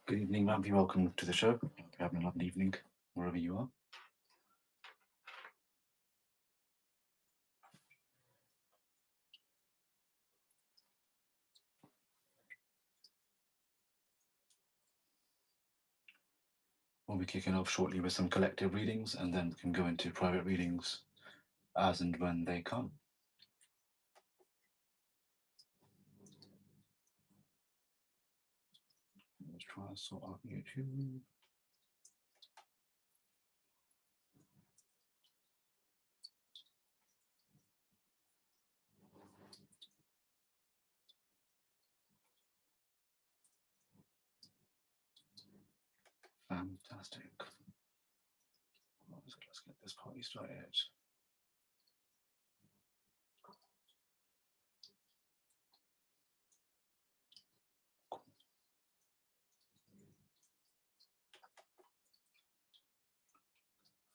Good evening, Rampi. Welcome to the show. Hope you're having a lovely evening wherever you are. We'll be kicking off shortly with some collective readings and then we can go into private readings as and when they come. Let's try to sort out YouTube. Fantastic. Let's get this party started.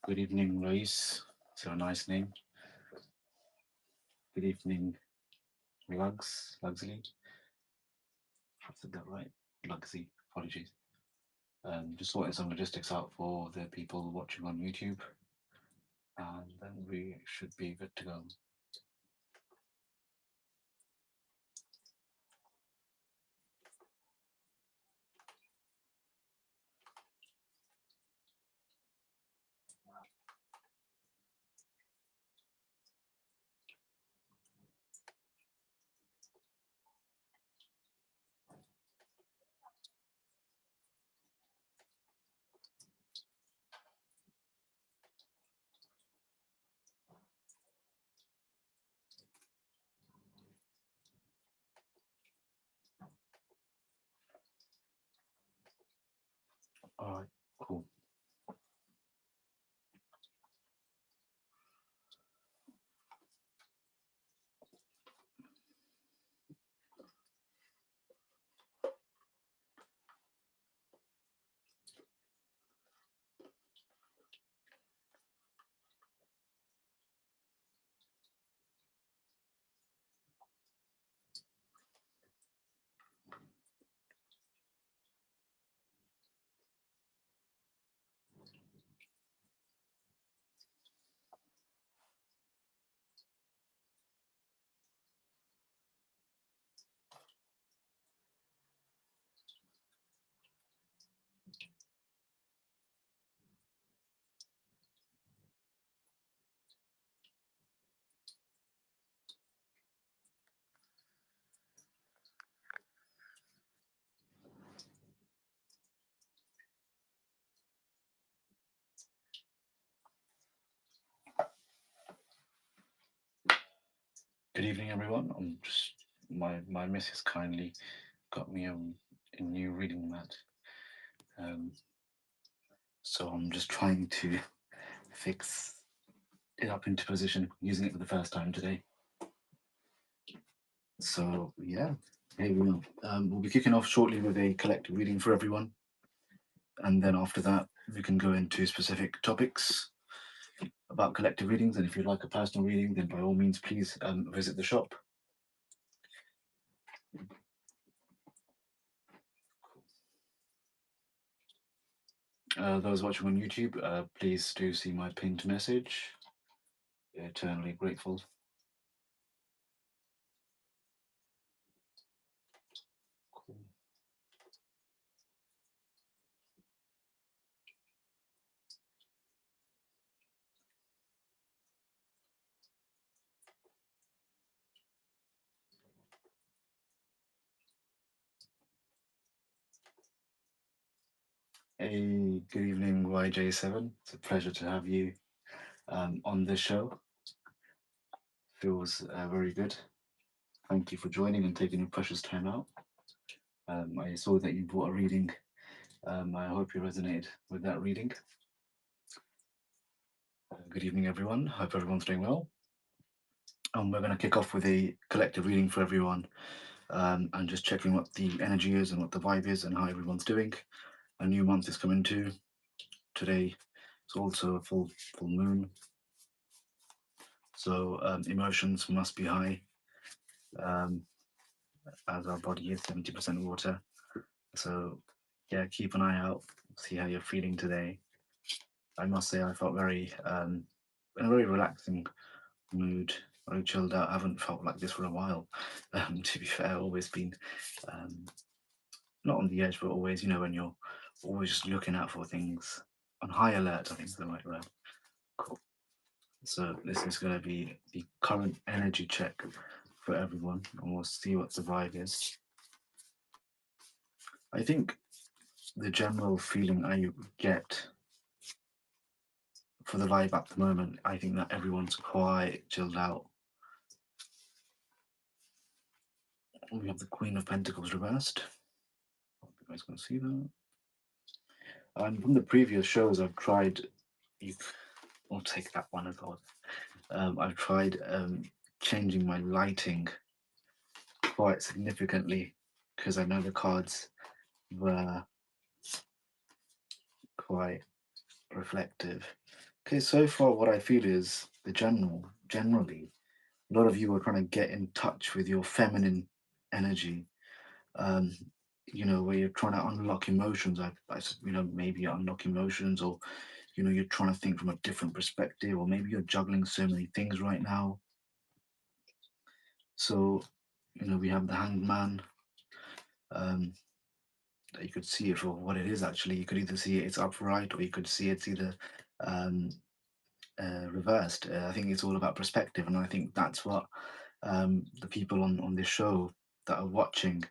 Good evening, Rais. So a nice name. Good evening, Lugsley. I said that right. Lugsy. Apologies. Just sorting some logistics out for the people watching on YouTube, and then we should be good to go. All right, cool. Good evening, everyone. I'm just my missus kindly got me a new reading mat, um, so I'm just trying to fix it up into position, using it for the first time today. So yeah, here we go. We'll be kicking off shortly with a collective reading for everyone, and then after that we can go into specific topics about collective readings. And if you'd like a personal reading, then by all means, please visit the shop. Those watching on YouTube, please do see my pinned message. Eternally grateful. Cool. Hey, good evening, YJ7. It's a pleasure to have you on this show. Feels very good. Thank you for joining and taking your precious time out. I saw that you brought a reading. I hope you resonated with that reading. Good evening, everyone. Hope everyone's doing well. We're going to kick off with a collective reading for everyone, and just checking what the energy is and what the vibe is and how everyone's doing. A new month is coming too. Today it's also a full moon, so emotions must be high, as our body is 70% water. So yeah, keep an eye out, see how you're feeling today. I must say, I felt very in a very relaxing mood, very chilled out. I haven't felt like this for a while. To be fair, always been um, not on the edge, but always, when you're always just looking out for things on high alert. I think is the right word. Cool. So this is going to be the current energy check for everyone, and we'll see what the vibe is. I think the general feeling I get for the vibe at the moment, I think that everyone's quite chilled out. We have the Queen of Pentacles reversed. Hope you guys can see that. And from the previous shows, I've tried. You, I'll take that one as well. I've tried changing my lighting quite significantly because I know the cards were quite reflective. Okay, so far what I feel is generally, a lot of you are trying to get in touch with your feminine energy. Um, where you're trying to unlock emotions. Maybe unlock emotions, or you're trying to think from a different perspective, or maybe you're juggling so many things right now. So, we have the Hanged Man. Um, you could see it for what it is. Actually, you could either see it's upright, or you could see it's either um, reversed. I think it's all about perspective, and I think that's what the people on this show that are watching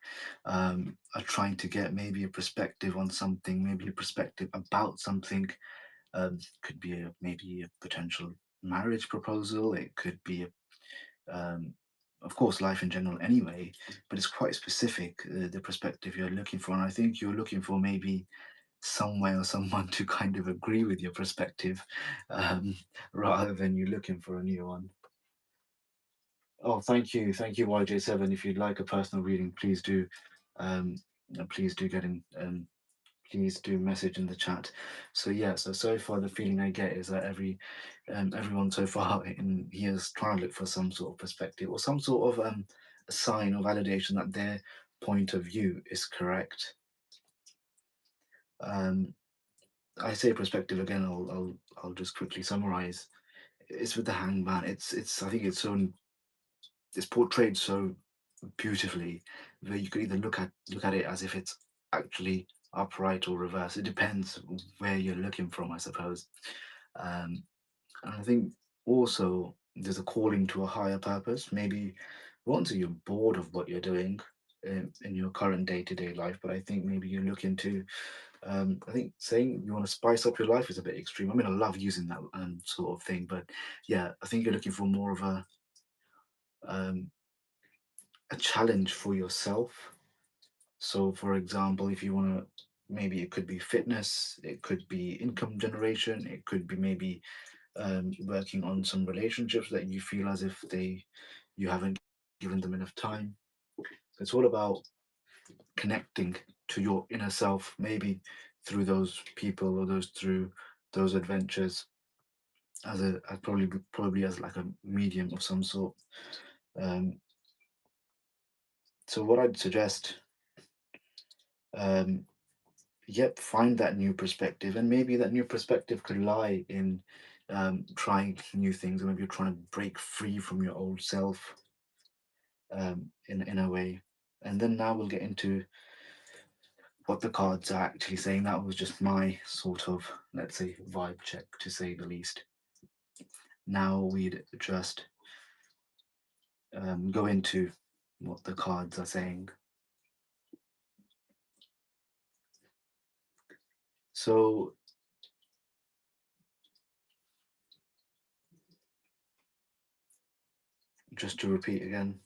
are trying to get, maybe a perspective on something, maybe a perspective about something. Could be maybe a potential marriage proposal. It could be of course, life in general anyway, but it's quite specific, the perspective you're looking for. And I think you're looking for maybe somewhere or someone to kind of agree with your perspective, um, rather than you looking for a new one. Oh, thank you, YJ7. If you'd like a personal reading, please do, um, please do get in. Please do message in the chat. So yeah, so far the feeling I get is that everyone so far in here is trying to look for some sort of perspective, or some sort of a sign or validation that their point of view is correct. Um, I say perspective again. I'll just quickly summarize. It's with the hangman. It's I think it's portrayed so beautifully that you could either look at it as if it's actually upright or reverse. It depends where you're looking from, I suppose. Um, and I think also there's a calling to a higher purpose. Maybe once you're bored of what you're doing in your current day-to-day life, but I think maybe you're looking to. I think saying you want to spice up your life is a bit extreme. I mean, I love using that sort of thing, but yeah, I think you're looking for more of um, a challenge for yourself. So, for example, if you want to, maybe it could be fitness, it could be income generation, it could be maybe working on some relationships that you feel as if you haven't given them enough time. So it's all about connecting to your inner self, maybe through those people or through those adventures, as probably as like a medium of some sort. Um, so what I'd suggest, um, yep, find that new perspective, and maybe that new perspective could lie in trying new things, or maybe you're trying to break free from your old self, in a way. And then now we'll get into what the cards are actually saying. That was just my sort of, let's say, vibe check, to say the least. Now we'd just go into what the cards are saying. So just to repeat again,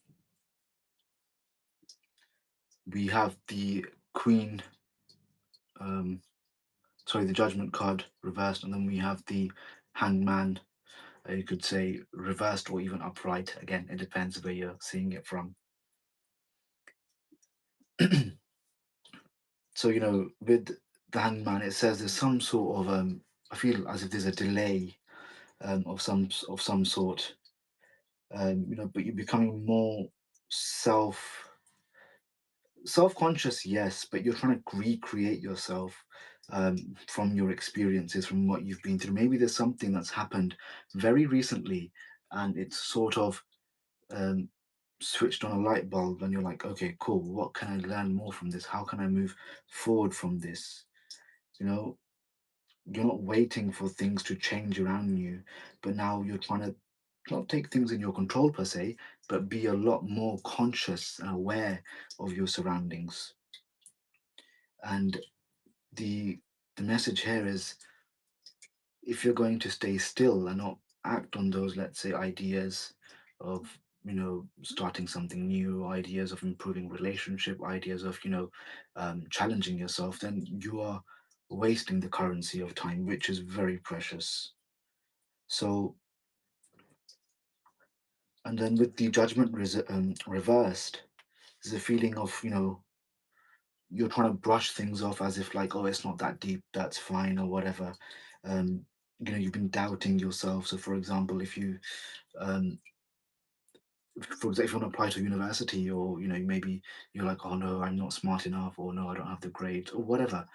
we have the Queen, um, sorry, the Judgment card reversed, and then we have the Hanged Man. You could say reversed or even upright. Again, it depends where you're seeing it from. So with the Hanged Man, it says there's some sort of I feel as if there's a delay of some sort. But you're becoming more self self-conscious, yes, but you're trying to recreate yourself from your experiences, from what you've been through. Maybe there's something that's happened very recently, and it's sort of um, switched on a light bulb, and you're like, okay, cool. What can I learn more from this? How can I move forward from this? You know, you're not waiting for things to change around you, but now you're trying to not take things in your control per se, but be a lot more conscious and aware of your surroundings. And the the message here is, if you're going to stay still and not act on those, let's say, ideas of, starting something new, ideas of improving relationship, ideas of, challenging yourself, then you are wasting the currency of time, which is very precious. So, and then with the judgment reversed, there's a feeling of, you're trying to brush things off as if like, oh, it's not that deep, that's fine, or whatever. um you've been doubting yourself. So for example, if you um for example, if you want to apply to university, or maybe you're like, oh no, I'm not smart enough, or no, I don't have the grades, or whatever.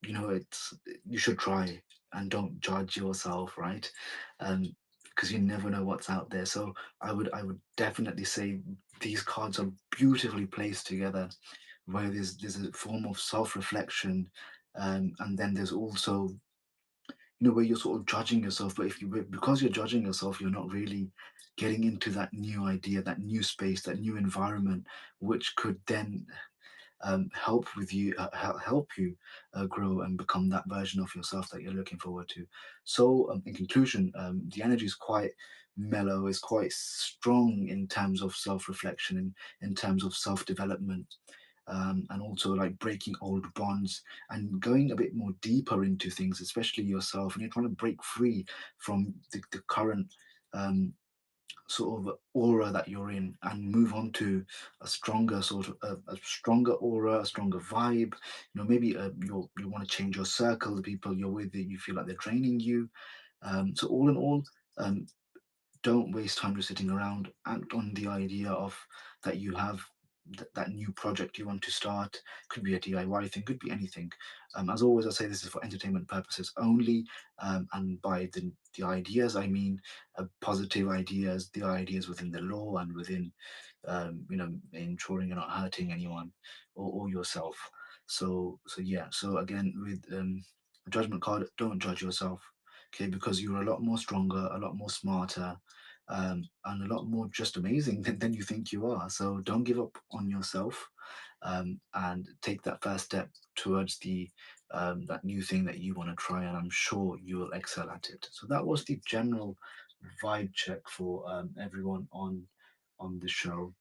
It's, you should try, and don't judge yourself, right? Because you never know what's out there. So I would definitely say these cards are beautifully placed together, where there's a form of self-reflection, and then there's also, where you're sort of judging yourself. But because you're judging yourself, you're not really getting into that new idea, that new space, that new environment, which could then help you grow and become that version of yourself that you're looking forward to. So, in conclusion, the energy is quite mellow, is quite strong in terms of self-reflection, in terms of self-development, and also like breaking old bonds and going a bit more deeper into things, especially yourself. And you're trying to break free from the current um, sort of aura that you're in, and move on to a stronger sort of a stronger aura, a stronger vibe. Maybe you want to change your circle, the people you're with, that you feel like they're draining you. So all in all, um, don't waste time just sitting around. Act on the idea of that you have, that new project you want to start. Could be a DIY thing, could be anything. As always, I say this is for entertainment purposes only, and by the ideas, I mean positive ideas, the ideas within the law, and within, ensuring you're not hurting anyone, or yourself. So yeah. So again, with a judgment card, don't judge yourself, okay? Because you're a lot more stronger, a lot more smarter, and a lot more just amazing than you think you are. So don't give up on yourself, and take that first step towards the that new thing that you want to try, and I'm sure you will excel at it. So that was the general vibe check for everyone on the show.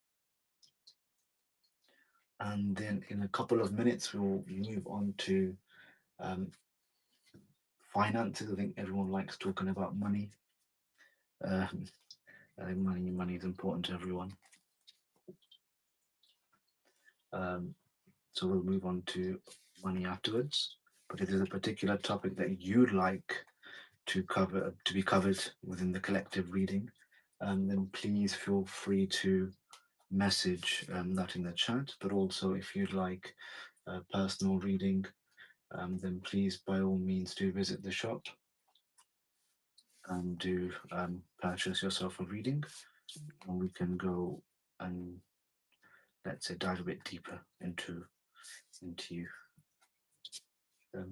And then in a couple of minutes, we'll move on to um, finances. I think everyone likes talking about money. Um, I think money is important to everyone. Um, so we'll move on to money afterwards. But if there's a particular topic that you'd like to be covered within the collective reading, then please feel free to message that in the chat. But also, if you'd like a personal reading, then please, by all means, do visit the shop and do purchase yourself a reading, and we can go and, let's say, dive a bit deeper into you.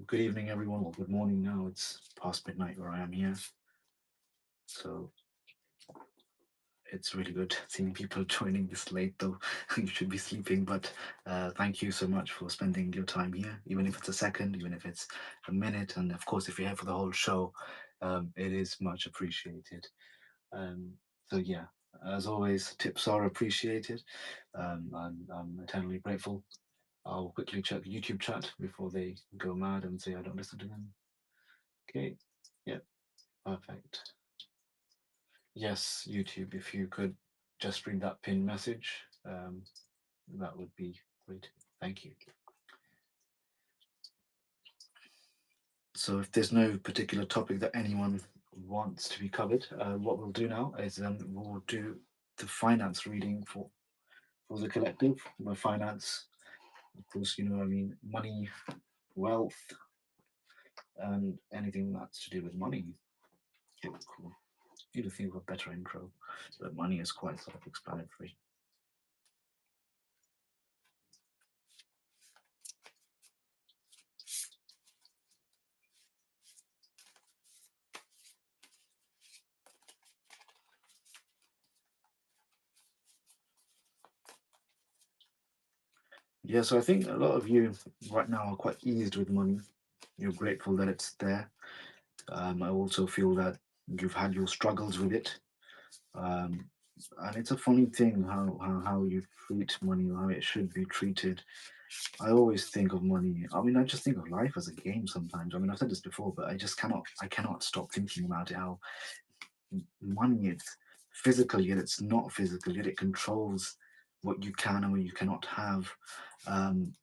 Good evening, everyone. Well, good morning now. It's past midnight where I am here, so it's really good seeing people joining this late. Though you should be sleeping, but thank you so much for spending your time here, even if it's a second, even if it's a minute, and of course, if you're here for the whole show, it is much appreciated. Um, so yeah, as always, tips are appreciated. I'm eternally grateful. I'll quickly check the YouTube chat before they go mad and say I don't listen to them. Okay. Yep. Perfect. Yes, YouTube, if you could just read that pin message, that would be great. Thank you. So if there's no particular topic that anyone wants to be covered, what we'll do now is we'll do the finance reading for the collective, my finance. Of course, I mean, money, wealth, and anything that's to do with money. Okay, cool. Need to think of a better intro, but money is quite self-explanatory. Yeah, so I think a lot of you right now are quite eased with money. You're grateful that it's there. I also feel that you've had your struggles with it. Um, and it's a funny thing how you treat money or how it should be treated. I always think of money. I mean, I just think of life as a game sometimes. I mean, I've said this before, but I cannot stop thinking about it. How money is physical, yet it's not physical, yet it controls what you can and what you cannot have. Um,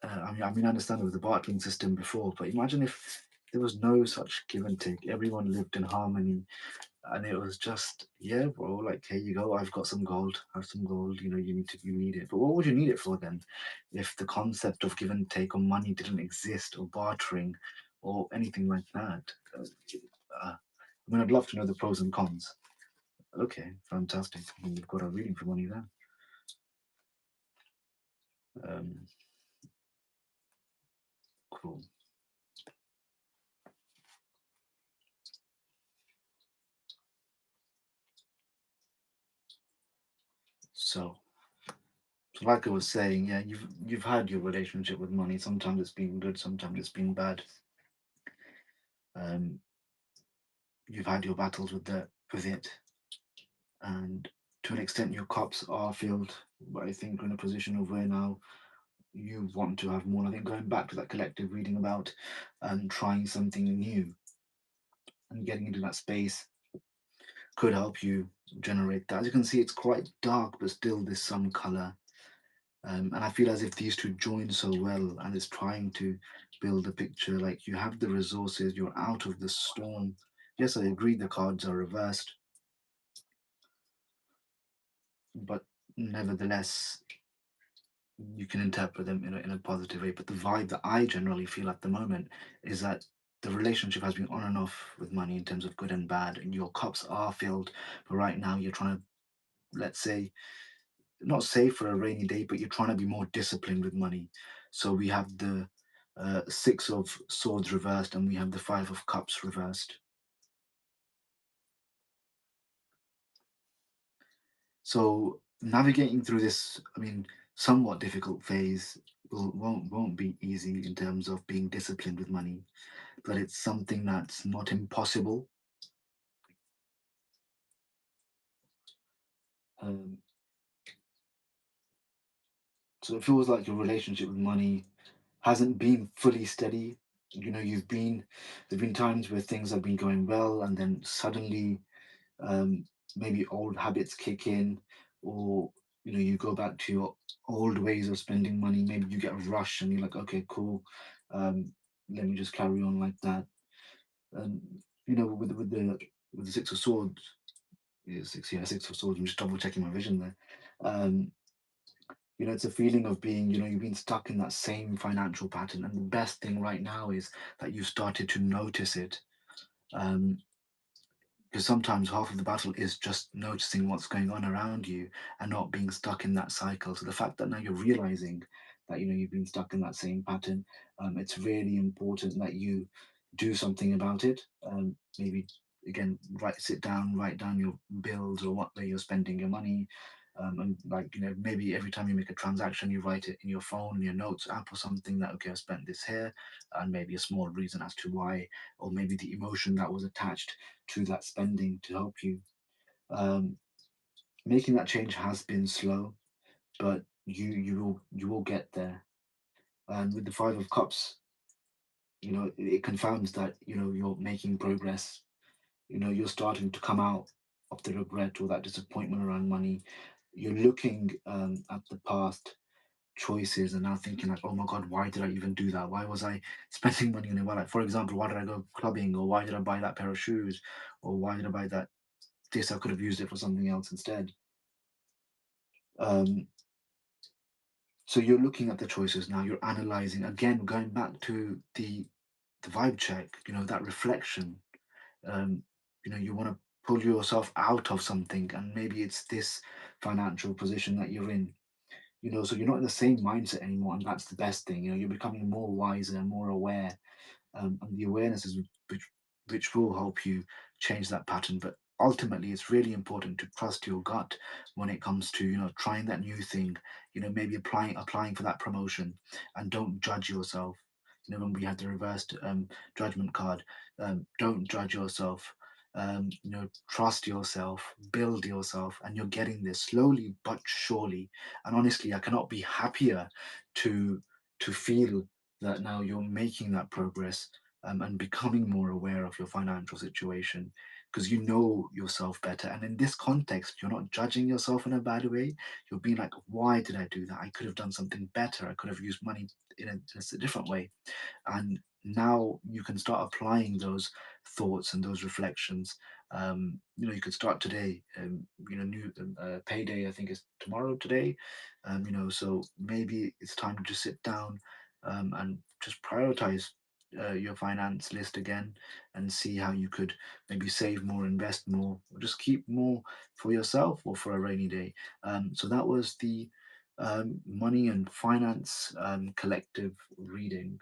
I understand there was the bartering system before, but imagine if there was no such give and take. Everyone lived in harmony, and it was just, yeah, bro. Like, here you go. I've got some gold. Have some gold. You need it. But what would you need it for then, if the concept of give and take or money didn't exist, or bartering, or anything like that? I mean, I'd love to know the pros and cons. Okay, fantastic. You've got a reading for money there. Um, cool. So, like I was saying, yeah, you've had your relationship with money. Sometimes it's been good, sometimes it's been bad. Um, you've had your battles with it, and to an extent, your cups are filled. But I think you're in a position of where now you want to have more. And I think going back to that collective reading about trying something new and getting into that space could help you generate that. As you can see, it's quite dark, but still there's some color. And I feel as if these two join so well, and it's trying to build a picture. Like, you have the resources, you're out of the storm. Yes, I agree the cards are reversed, but nevertheless, you can interpret them in a positive way. But the vibe that I generally feel at the moment is that the relationship has been on and off with money in terms of good and bad, and your cups are filled. But right now, you're trying to, let's say, not save for a rainy day, but you're trying to be more disciplined with money. So we have the Six of Swords reversed, and we have the Five of Cups reversed. So navigating through this, I mean, somewhat difficult phase won't be easy in terms of being disciplined with money, but it's something that's not impossible. Um, so it feels like your relationship with money hasn't been fully steady. You've been there've been times where things have been going well, and then suddenly um, maybe old habits kick in, or you go back to your old ways of spending money. Maybe you get a rush and you're like, okay, cool, um, let me just carry on like that. And with the Six of Swords, yeah, Six of Swords. I'm just double checking my vision there. um, it's a feeling of being, you've been stuck in that same financial pattern, and the best thing right now is that you started to notice it. um, because sometimes half of the battle is just noticing what's going on around you and not being stuck in that cycle. So the fact that now you're realizing that you've been stuck in that same pattern, it's really important that you do something about it. Maybe again, sit down, write down your bills or what way you're spending your money. And like, maybe every time you make a transaction, you write it in your phone, in your notes app or something, that okay, I spent this here, and maybe a small reason as to why, or maybe the emotion that was attached to that spending to help you. Um, Making that change has been slow, but you will get there. And with the Five of Cups, it confirms that you're making progress. You're starting to come out of the regret or that disappointment around money. You're looking at the past choices and now thinking like, oh my god, why did I even do that? Why was I spending money on it? Well, like, for example, why did I go clubbing, or why did I buy that pair of shoes, or why did I buy that this? I could have used it for something else instead. Um, So you're looking at the choices now, you're analyzing again, going back to the vibe check, that reflection. um, you want to pull yourself out of something, and maybe it's this financial position that you're in. So you're not in the same mindset anymore, and that's the best thing. You're becoming more wiser, more aware, and the awareness is which will help you change that pattern. But ultimately, it's really important to trust your gut when it comes to trying that new thing. Maybe applying for that promotion, and don't judge yourself. When we had the reversed judgment card, don't judge yourself. Trust yourself, build yourself, and you're getting there slowly but surely. And honestly, I cannot be happier to feel that now you're making that progress, and becoming more aware of your financial situation, because you know yourself better. And in this context, you're not judging yourself in a bad way. You're being like, why did I do that? I could have done something better. I could have used money in a different way. And now you can start applying those thoughts and those reflections. You could start today. New payday, I think, is tomorrow today. So maybe it's time to just sit down, and just prioritize your finance list again, and see how you could maybe save more, invest more, or just keep more for yourself or for a rainy day. So that was the money and finance collective reading.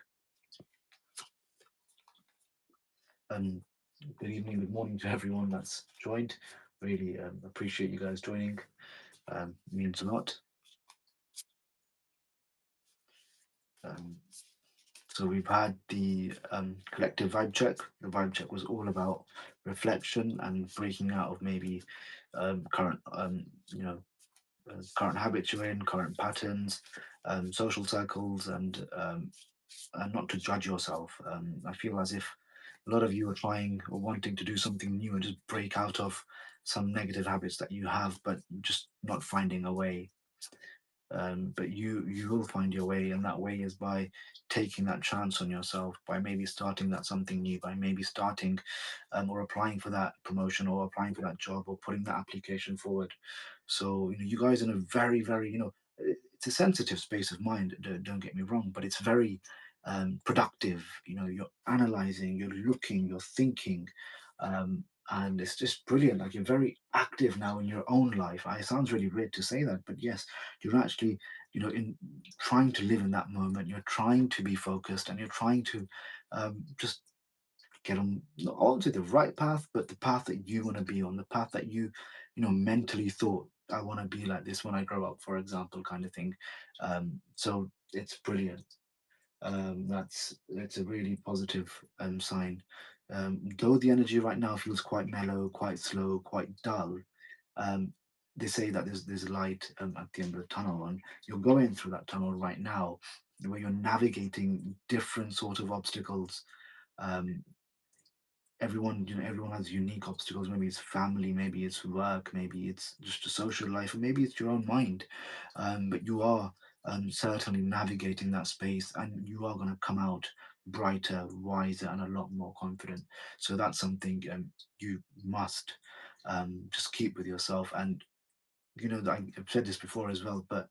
Um, Good evening, good morning to everyone that's joined. Really appreciate you guys joining. Means a lot. Um, so we've had the collective vibe check. The vibe check was all about reflection and breaking out of maybe current, current habits you're in, current patterns, social circles, and not to judge yourself. I feel as if a lot of you are trying or wanting to do something new and just break out of some negative habits that you have, but just not finding a way. But you will find your way, and that way is by taking that chance on yourself, by maybe starting that something new, by maybe starting or applying for that promotion, or applying for that job, or putting that application forward. So you guys are in a very, very, it's a sensitive space of mind. Don't get me wrong, but it's very productive. You're analyzing, you're looking, you're thinking. And it's just brilliant. Like, you're very active now in your own life. It sounds really weird to say that, but yes, you're actually, in trying to live in that moment. You're trying to be focused, and you're trying to just get on, not onto the right path, but the path that you want to be on, the path that you mentally thought, I want to be like this when I grow up, for example, kind of thing. So it's brilliant. That's a really positive sign. Though the energy right now feels quite mellow, quite slow, quite dull, um, they say that there's light at the end of the tunnel, and you're going through that tunnel right now, where you're navigating different sort of obstacles. Um, everyone has unique obstacles. Maybe it's family, maybe it's work, maybe it's just a social life, or maybe it's your own mind. But you are certainly navigating that space, and you are going to come out brighter, wiser, and a lot more confident. So that's something you must just keep with yourself. And I've said this before as well, but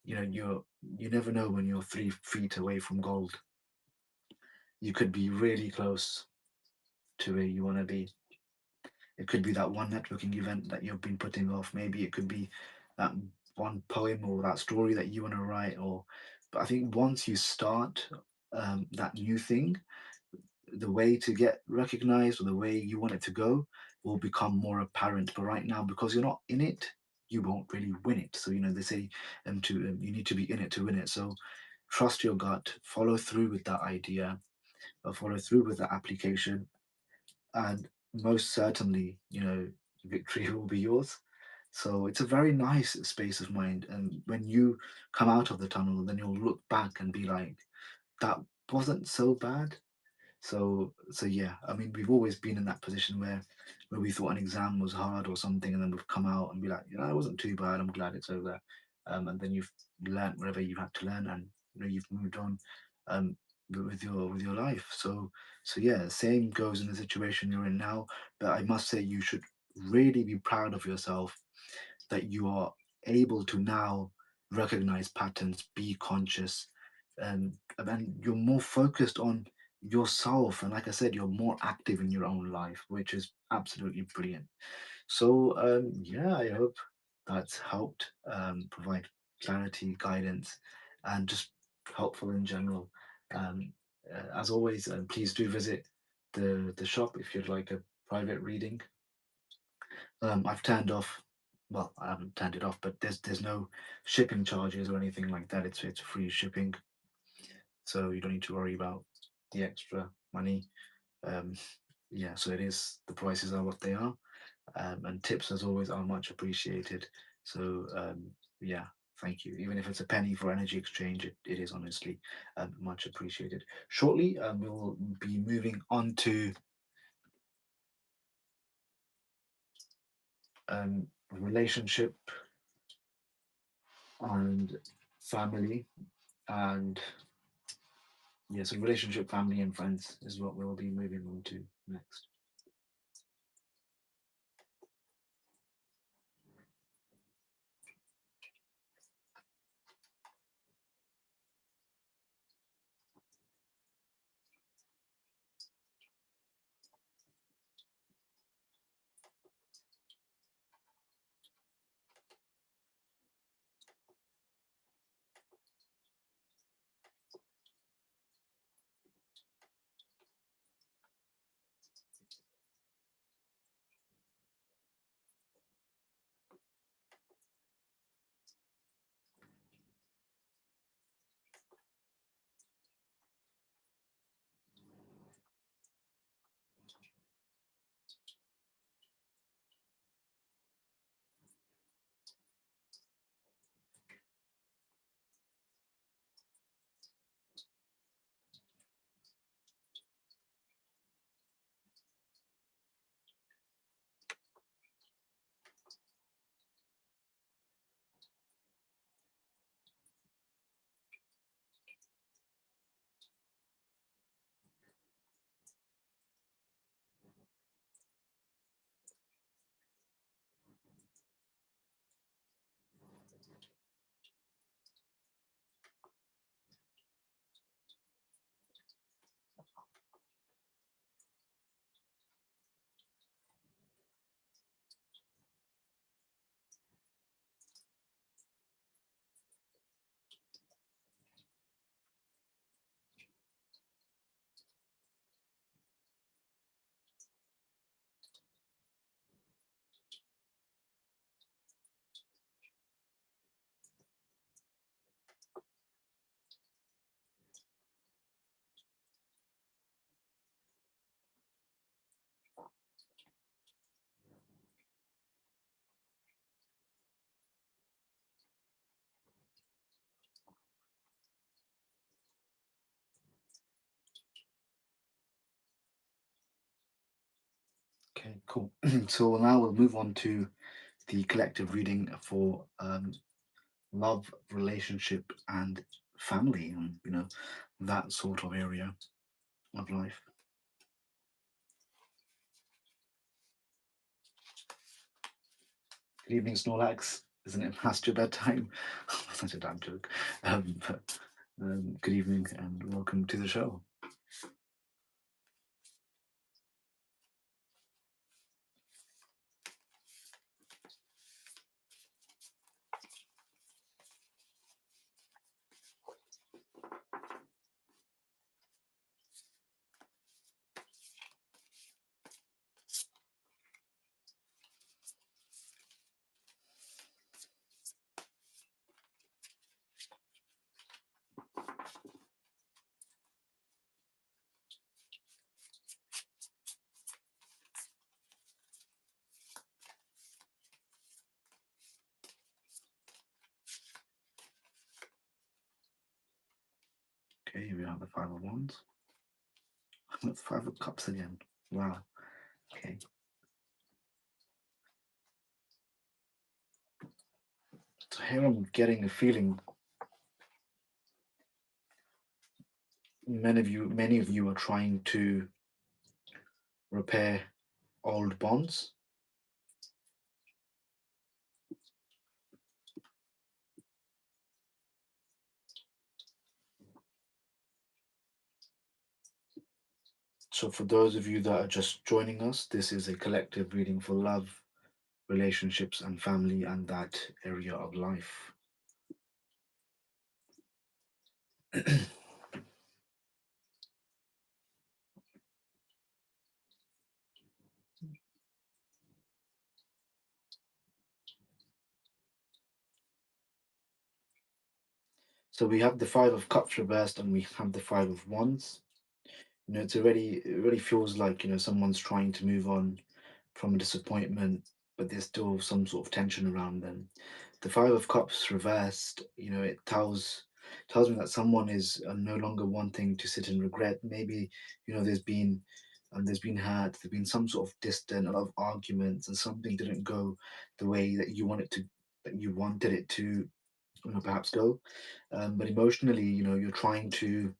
you never know when you're 3 feet away from gold. You could be really close to where you want to be. It could be that one networking event that you've been putting off. Maybe it could be that one poem or that story that you want to write. But I think once you start that new thing, the way to get recognized, or the way you want it to go, will become more apparent. But right now, because you're not in it, you won't really win it. So they say to you need to be in it to win it. So trust your gut, follow through with that idea, or follow through with that application, and most certainly, victory will be yours. So it's a very nice space of mind. And when you come out of the tunnel, then you'll look back and be like, that wasn't so bad. So yeah, I mean, we've always been in that position where we thought an exam was hard or something, and then we've come out and be like, it wasn't too bad. I'm glad it's over. And then you've learned whatever you had to learn, and you've moved on um, with your life. So yeah, same goes in the situation you're in now. But I must say, you should really be proud of yourself that you are able to now. recognize patterns, be conscious, and you're more focused on yourself. And like I said, you're more active in your own life, which is absolutely brilliant. So, yeah, I hope that's helped provide clarity, guidance, and just helpful in general. Um, as always, please do visit the shop if you'd like a private reading. I've turned off. Well, I haven't turned it off, but there's no shipping charges or anything like that. It's free shipping, so you don't need to worry about the extra money. Um, yeah, so it is, the prices are what they are, and tips as always are much appreciated. So yeah, thank you. Even if it's a penny for energy exchange, it is honestly much appreciated. Shortly, we'll be moving on to relationship and family, and yeah, so relationship, family, and friends is what we'll be moving on to next. Okay, cool. So now we'll move on to the collective reading for love, relationship, and family, and that sort of area of life. Good evening, Snorlax. Isn't it past your bedtime? That's such a damn joke. But good evening and welcome to the show. Okay, here we have the Five of Wands. That's Five of Cups again. Wow. Okay. So here I'm getting a feeling many of you are trying to repair old bonds. So, for those of you that are just joining us, this is a collective reading for love, relationships, and family, and that area of life. So, we have the Five of Cups reversed, and we have the Five of Wands. It already feels like someone's trying to move on from a disappointment, but there's still some sort of tension around them. The Five of Cups reversed, it tells me that someone is no longer wanting to sit in regret. Maybe there's been hurt, there's been some sort of distant, a lot of arguments, and something didn't go the way that you wanted it to, perhaps go. But emotionally, you're trying to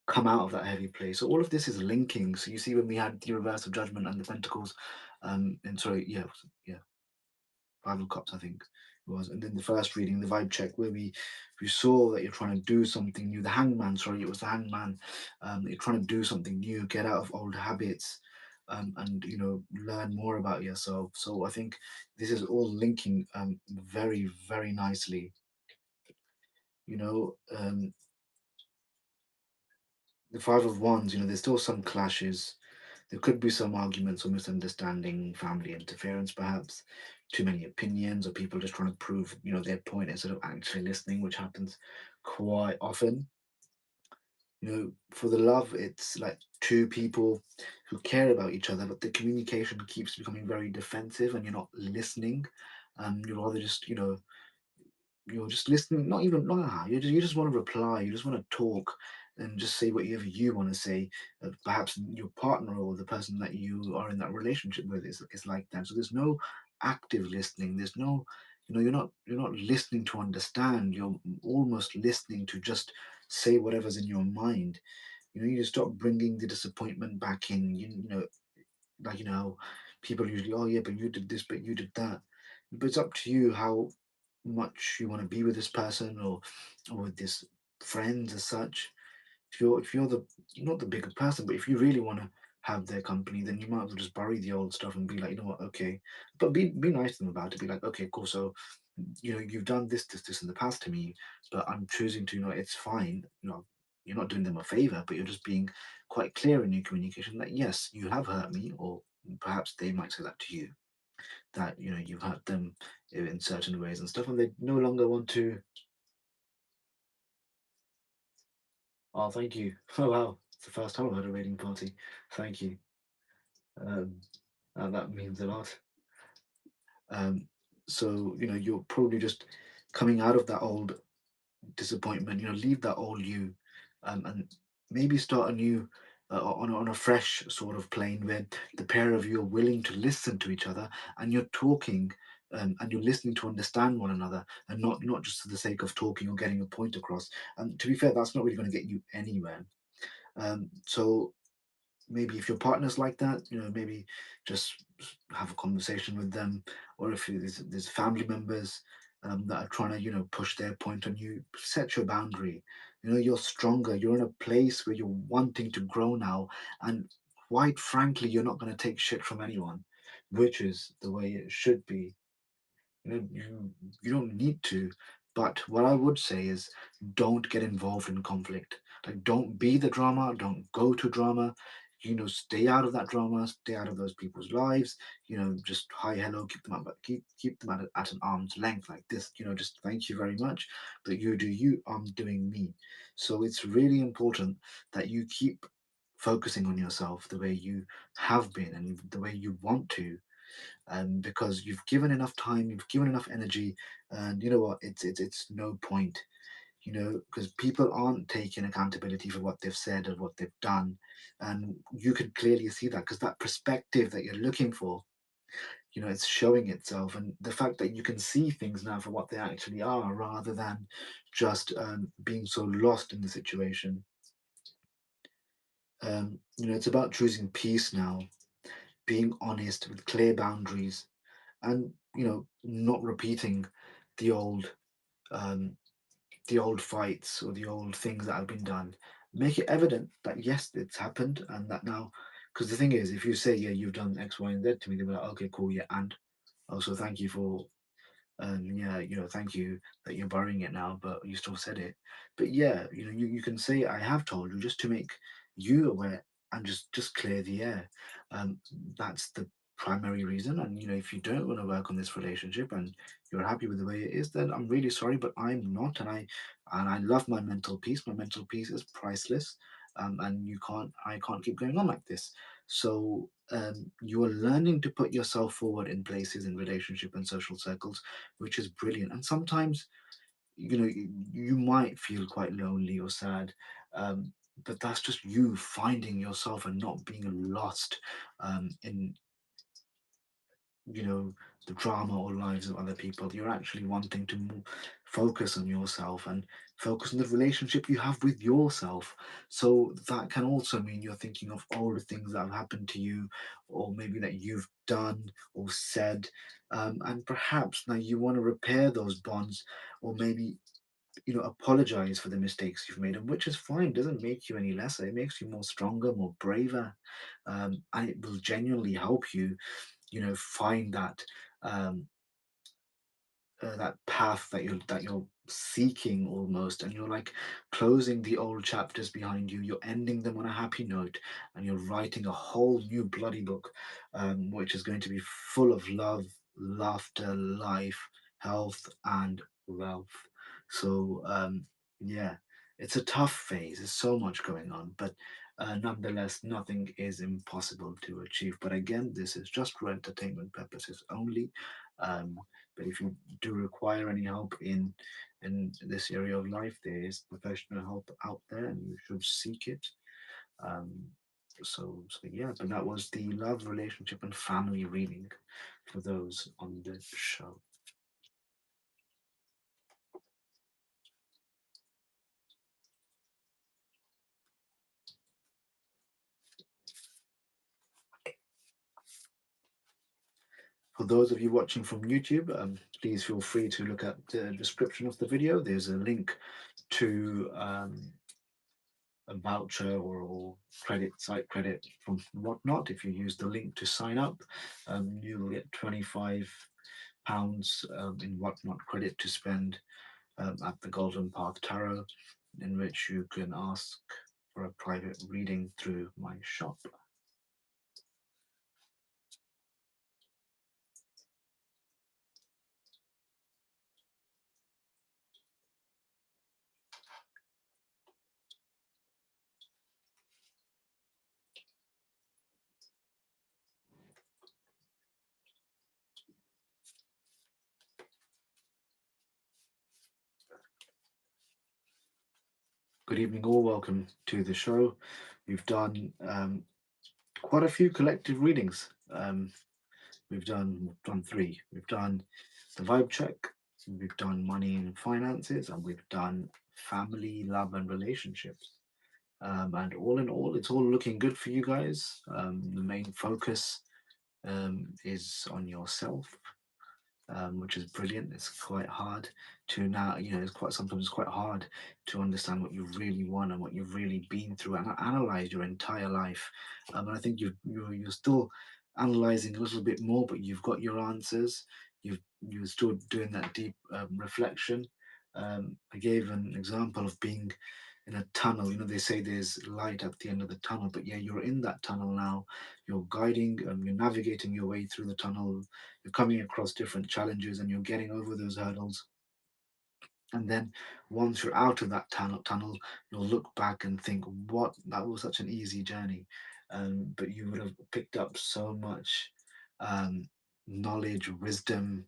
come out of that heavy place. So all of this is linking. So you see, when we had the reverse of Judgment and the Pentacles, and sorry, yeah, Five of Cups, I think it was, and then the first reading, the vibe check, where we saw that you're trying to do something new. The Hangman, sorry, it was the Hangman. You're trying to do something new, get out of old habits. And learn more about yourself. So I think this is all linking very, very nicely. You know, the Five of Wands. There's still some clashes. There could be some arguments or misunderstanding, family interference, perhaps too many opinions, or people just trying to prove, their point instead of actually listening, which happens quite often. For the love, it's like two people who care about each other, but the communication keeps becoming very defensive, and you're not listening. You're rather just, you're just listening, not even not you just want to reply, you just want to talk and just say whatever you want to say. Perhaps your partner or the person that you are in that relationship with is like that. So there's no active listening. There's no, you're not listening to understand. You're almost listening to just say whatever's in your mind. You stop bringing the disappointment back in. Like people usually, oh yeah, but you did this, but you did that. But it's up to you how much you want to be with this person, or with this friends as such. If you're the you're not the bigger person, but if you really want to have their company, then you might as well just bury the old stuff and be like, you know what, okay. But be nice to them about it. Be like, okay, cool. So you've done this in the past to me, but I'm choosing to, it's fine. You're not doing them a favor, but you're just being quite clear in your communication that yes, you have hurt me, or perhaps they might say that to you, that you've hurt them in certain ways and stuff, and they no longer want to. Oh, thank you. Oh wow, it's the first time I've had a reading party. Thank you. um that means a lot. um so you're probably just coming out of that old disappointment. Leave that old you, and maybe start a new, on a fresh sort of plane, where the pair of you are willing to listen to each other, and you're talking, and you're listening to understand one another, and not just for the sake of talking or getting a point across. And to be fair, that's not really going to get you anywhere. So maybe if your partner's like that, maybe just have a conversation with them. Or if there's family members that are trying to, push their point on you, set your boundary. You're stronger. You're in a place where you're wanting to grow now, and quite frankly, you're not going to take shit from anyone, which is the way it should be. You don't need to. But what I would say is, don't get involved in conflict. Like, don't be the drama, don't go to drama. Stay out of that drama, stay out of those people's lives. Just hi, hello, keep them up, but keep them at an arm's length, like this. Just thank you very much, but you do you, I'm doing me. So it's really important that you keep focusing on yourself the way you have been and the way you want to, because you've given enough time, you've given enough energy, and you know what? It's no point, because people aren't taking accountability for what they've said or what they've done, and you can clearly see that, because that perspective that you're looking for, it's showing itself, and the fact that you can see things now for what they actually are, rather than just being so lost in the situation. It's about choosing peace now, being honest with clear boundaries, and not repeating the old um, the old fights or the old things that have been done. make it evident that yes, it's happened, and that now, because the thing is, if you say, yeah, you've done X, Y, and Z to me, they'll be like, okay, cool, yeah, and also thank you for yeah, thank you that you're borrowing it now, but you still said it. But yeah, you can say I have told you just to make you aware and just clear the air. Um, that's the primary reason. And if you don't want to work on this relationship and you're happy with the way it is, then I'm really sorry, but I'm not, and I love my mental peace. My mental peace is priceless. And I can't keep going on like this. So you are learning to put yourself forward in places in relationship and social circles, which is brilliant. And sometimes, you might feel quite lonely or sad, um, but that's just you finding yourself and not being lost in you know the drama or lives of other people. You're actually wanting to focus on yourself and focus on the relationship you have with yourself. So that can also mean you're thinking of all the things that have happened to you, or maybe that you've done or said, and perhaps now you want to repair those bonds, or maybe apologize for the mistakes you've made, and which is fine, doesn't make you any lesser. It makes you more stronger, more braver, and it will genuinely help you find um, that path that you're seeking almost, and you're like closing the old chapters behind you. You're ending them on a happy note, and you're writing a whole new bloody book, which is going to be full of love, laughter, life, health, and wealth. So yeah, it's a tough phase. There's so much going on, but nonetheless, nothing is impossible to achieve. But again, this is just for entertainment purposes only. Um, but if you do require any help in this area of life, there is professional help out there, and you should seek it. Um, so yeah, but that was the love, relationship, and family reading for those on the show. For those of you watching from YouTube, please feel free to look at the description of the video. There's a link to a voucher or credit, site credit from Whatnot. If you use the link to sign up, you will get £25 in Whatnot credit to spend at the Golden Path Tarot, in which you can ask for a private reading through my shop. Good evening, all. Welcome to the show. We've done quite a few collective readings. We've done three. We've done the vibe check, we've done money and finances, and we've done family, love, and relationships. And all in all, it's all looking good for you guys. The main focus is on yourself, which is brilliant. It's quite hard to now, it's quite sometimes it's quite hard to understand what you really want and what you've really been through and analyze your entire life. And I think you're still analyzing a little bit more, but you've got your answers. You're still doing that deep reflection. I gave an example of being in a tunnel. They say there's light at the end of the tunnel, but yeah, you're in that tunnel now. You're guiding, you're navigating your way through the tunnel. You're coming across different challenges and you're getting over those hurdles. And then once you're out of that tunnel, you'll look back and think, what, that was such an easy journey. But you would have picked up so much um, knowledge, wisdom,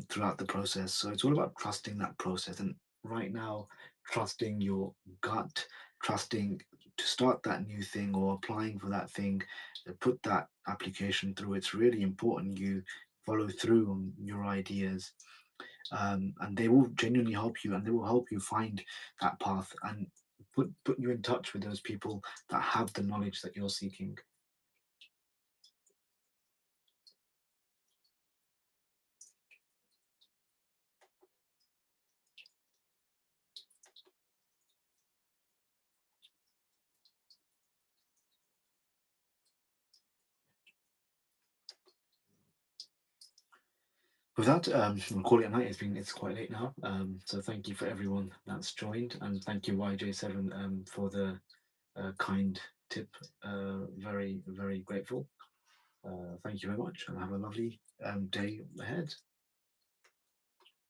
throughout the process. So it's all about trusting that process. And right now, trusting your gut, trusting to start that new thing or applying for that thing, put that application through. It's really important you follow through on your ideas, and they will genuinely help you, and they will help you find that path and put you in touch with those people that have the knowledge that you're seeking. With that, we'll call it a night. It's quite late now. So thank you for everyone that's joined, and thank you YJ7 for the kind tip. Very grateful. Thank you very much, and have a lovely day ahead.